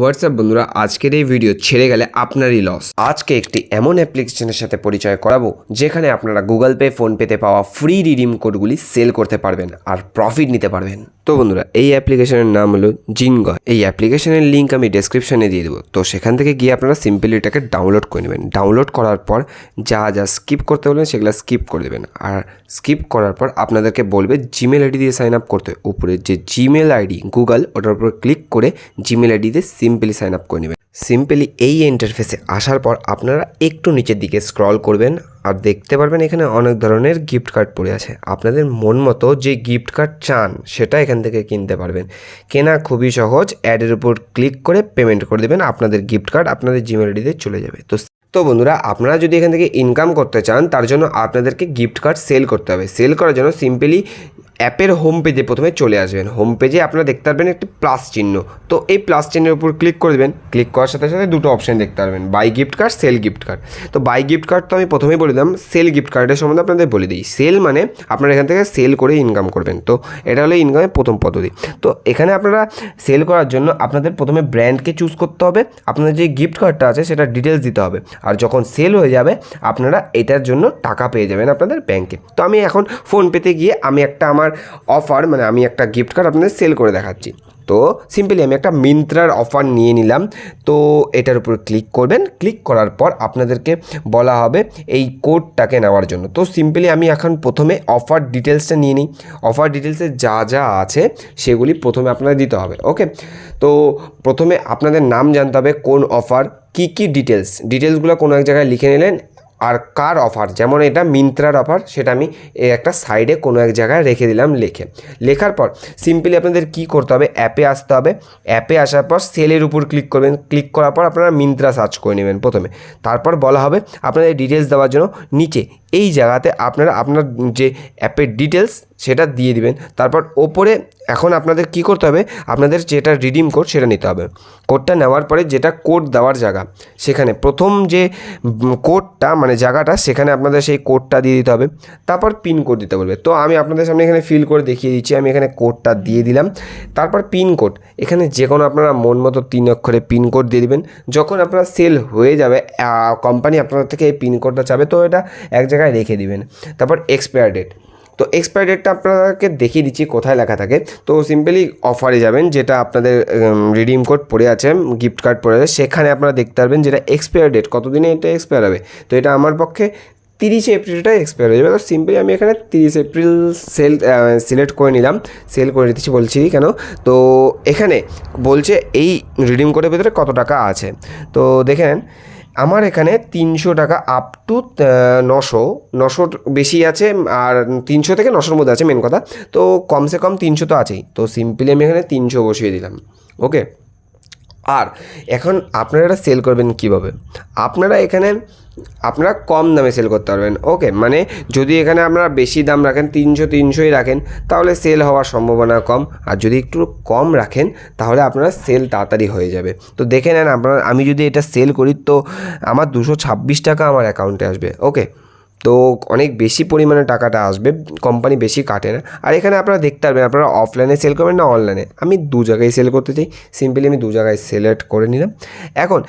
WhatsApp বন্ধুরা, আজকের এই ভিডিও ছেড়ে গেলে আপনারই লস। আজকে একটি এমন অ্যাপ্লিকেশনের সাথে পরিচয় করাবো যেখানে আপনারা গুগল পে, ফোনপেতে পাওয়া ফ্রি রিডিম কোডগুলি সেল করতে পারবেন আর প্রফিট নিতে পারবেন। তো বন্ধুরা, এই অ্যাপ্লিকেশনের নাম হলো জিনগয়। এই অ্যাপ্লিকেশনের লিঙ্ক আমি ডেসক্রিপশনে দিয়ে দেবো, তো সেখান থেকে গিয়ে আপনারা সিম্পলি এটাকে ডাউনলোড করে নেবেন। ডাউনলোড করার পর যা যা স্কিপ করতে বলবেন সেগুলো স্কিপ করে দেবেন। আর স্কিপ করার পর আপনাদেরকে বলবে জিমেল আইডি দিয়ে সাইন আপ করতে। উপরে যে জিমেল আইডি গুগল, ওটার উপর ক্লিক করে জিমেল আইডি দিয়ে সিম্পলি সাইন আপ করে নেবেন। সিম্পলি এই ইন্টারফেসে আসার পর আপনারা একটু নিচের দিকে স্ক্রল করবেন আর দেখতে পারবেন এখানে অনেক ধরনের গিফট কার্ড পড়ে আছে। আপনাদের মন মতো যে গিফট কার্ড চান সেটা এখান থেকে কিনতে পারবেন। কেনা খুবই সহজ। অ্যাডের উপর ক্লিক করে পেমেন্ট করে দেবেন, আপনাদের গিফট কার্ড আপনাদের জিমেল আইডিতে চলে যাবে। তো বন্ধুরা, আপনারা যদি এখান থেকে ইনকাম করতে চান তার জন্য আপনাদেরকে গিফট কার্ড সেল করতে হবে। সেল করার জন্য সিম্পলি অ্যাপের হোম পেজে প্রথমে চলে আসবেন। হোম পেজে আপনারা দেখতে পারবেন একটি প্লাস চিহ্ন, তো এই প্লাস চিহ্নের উপর ক্লিক করে দেবেন। ক্লিক করার সাথে সাথে দুটো অপশান দেখতে পারবেন, buy gift card, sell gift card. তো বাই গিফট কার্ড তো আমি প্রথমেই বলে দিলাম। সেল গিফট কার্ডের সম্বন্ধে আপনাদের বলে দিই। সেল মানে আপনারা এখান থেকে সেল করে ইনকাম করবেন। তো এটা হলো ইনকামের প্রথম পদ্ধতি। তো এখানে আপনারা সেল করার জন্য আপনাদের প্রথমে ব্র্যান্ডকে চুজ করতে হবে, আপনাদের যে গিফট কার্ডটা আছে সেটা ডিটেলস দিতে হবে। আর যখন সেল হয়ে যাবে আপনারা এটার জন্য টাকা পেয়ে যাবেন আপনাদের ব্যাংকে। তো আমি এখন ফোনপেতে গিয়ে আমি একটা আমার অফার আমি একটা গিফট কার্ড আপনাদের সেল করে দেখাচ্ছি। তো সিম্পলি আমি একটা মিন্ত্রার অফার নিয়ে নিলাম। তো এটার উপর ক্লিক করবেন। ক্লিক করার পর আপনাদেরকে বলা হবে এই কোডটাকে নেওয়ার জন্য। তো সিম্পলি আমি এখন প্রথমে অফার ডিটেলসটা নিয়ে নিই। অফার ডিটেলসে যা যা আছে সেগুলি প্রথমে আপনাদের দিতে হবে। ওকে, তো প্রথমে আপনাদের নাম জানতে হবে, কোন অফার, কী ডিটেলসগুলো কোনো এক জায়গায় লিখে নিলেন। আর কার অফার, যেমন এটা মিন্ত্রার অফার, সেটা আমি একটা সাইডে কোনো এক জায়গায় রেখে দিলাম লেখার পর সিম্পলি আপনাদের কি করতে হবে, অ্যাপে আসতে হবে। অ্যাপে আসার পর সেলের উপর ক্লিক করবেন। ক্লিক করার পর আপনারা মিন্ত্রা সার্চ করে নেবেন প্রথমে। তারপর বলা হবে আপনাদের ডিটেলস দেওয়ার জন্য নিচে এই জায়গাতে আপনারা আপনার যে অ্যাপের ডিটেলস সেটা দিয়ে দিবেন। তারপর ওপরে এখন আপনাদের কি করতে হবে, আপনাদের যেটা রিডিম কোড সেটা নিতে হবে। কোডটা নেওয়ার পরে যেটা কোড দেওয়ার জায়গা, সেখানে প্রথম যে কোডটা জায়গাটা, সেখানে আপনাদের সেই কোডটা দিয়ে দিতে হবে। তারপর পিন কোড দিতে বলবে। তো আমি আপনাদের সামনে এখানে ফিল করে দেখিয়ে দিচ্ছি। আমি এখানে কোডটা দিয়ে দিলাম। তারপর পিন কোড, এখানে যে কোনো আপনারা মন মতো 3 অক্ষরে পিন কোড দিয়ে দিবেন। যখন আপনারা সেল হয়ে যাবে কোম্পানি আপনাদের থেকে এই পিন কোডটা চাবে, তো এটা এক জায়গায় রেখে দিবেন। তারপর এক্সপায়ার ডেট, তো এক্সপায়ার ডেটটা আপনাদেরকে দেখিয়ে দিচ্ছি কোথায় লেখা থাকে। তো সিম্পলি অফারে যাবেন, যেটা আপনাদের রিডিম কোড পড়ে আছে, গিফট কার্ড পড়ে আছে, সেখানে আপনারা দেখতে পারবেন যেটা এক্সপায়ার ডেট, কতদিনে এটা এক্সপায়ার হবে। তো এটা আমার পক্ষে 30 এপ্রিলটা এক্সপায়ার হয়ে যাবে। তো সিম্পলি আমি এখানে 30 এপ্রিল সিলেক্ট করে নিলাম। সেল করে দিচ্ছি বলছি কেন, তো এখানে বলছে এই রিডিম কোডের ভিতরে কত টাকা আছে। তো দেখে নেন, আমার এখানে 300 টাকা আপ টু 900 বেশি আছে, আর 300 থেকে 900-র মধ্যে আছে মেন কথা। তো কমসে কম 300 তো আছেই। তো সিম্পলি আমি এখানে 300 বসিয়ে দিলাম। ওকে, আর এখন আপনারা এটা সেল করবেন কীভাবে, আপনারা কম দামে সেল করতে পারবেন। ওকে, যদি এখানে আপনারা বেশি দাম রাখেন, 300ই রাখেন, তাহলে সেল হওয়ার সম্ভাবনা কম। আর যদি একটু কম রাখেন তাহলে আপনারা সেল তাড়াতাড়ি হয়ে যাবে। তো দেখে নেন, আমি যদি এটা সেল করি তো আমার 226 টাকা আমার অ্যাকাউন্টে আসবে। ওকে, তো অনেক বেশি পরিমাণে টাকাটা আসবে, কোম্পানি বেশি কাটে না। আর এখানে আপনারা দেখতে পারবেন আপনারা অফলাইনে সেল করবেন না অনলাইনে। আমি 2 জায়গায় সেল করতে চাই, সিম্পলি আমি 2 জায়গায় সিলেক্ট করে নিলাম। এখন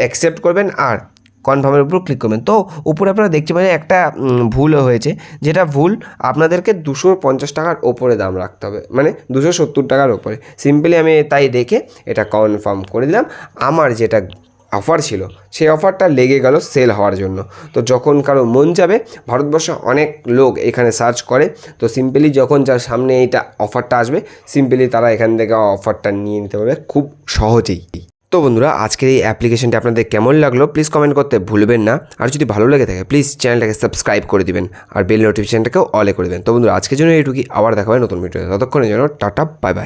অ্যাকসেপ্ট করবেন আর কনফার্মের উপর ক্লিক করবেন। তো উপরে আপনারা দেখতে পারেন একটা ভুল হয়েছে, যেটা ভুল, আপনাদেরকে 250 টাকার ওপরে দাম রাখতে হবে, 270 টাকার ওপরে। সিম্পলি আমি তাই দেখে এটা কনফার্ম করে দিলাম। আমার যেটা অফার ছিল সেই অফারটা লেগে গেল সেল হওয়ার জন্য। তো যখন কারো মন যাবে, ভারতবর্ষে অনেক লোক এখানে সার্চ করে, তো সিম্পলি যখন যার সামনে এইটা অফারটা আসবে, সিম্পলি তারা এখান থেকে অফারটা নিয়ে নিতে পারবে খুব সহজেই। তো বন্ধুরা, আজকের এই অ্যাপ্লিকেশনটা আপনাদের কেমন লাগলো প্লিজ কমেন্ট করতে ভুলবেন না। আর যদি ভালো লেগে থাকে প্লিজ চ্যানেলটাকে সাবস্ক্রাইব করে দিবেন আর বেল নোটিফিকেশনটাকেও অলে করে দেবেন। তো বন্ধুরা, আজকের জন্য এইটুকুই। আবার দেখা হবে নতুন ভিডিও। ততক্ষণের জন্য টাটা, বাই বাই।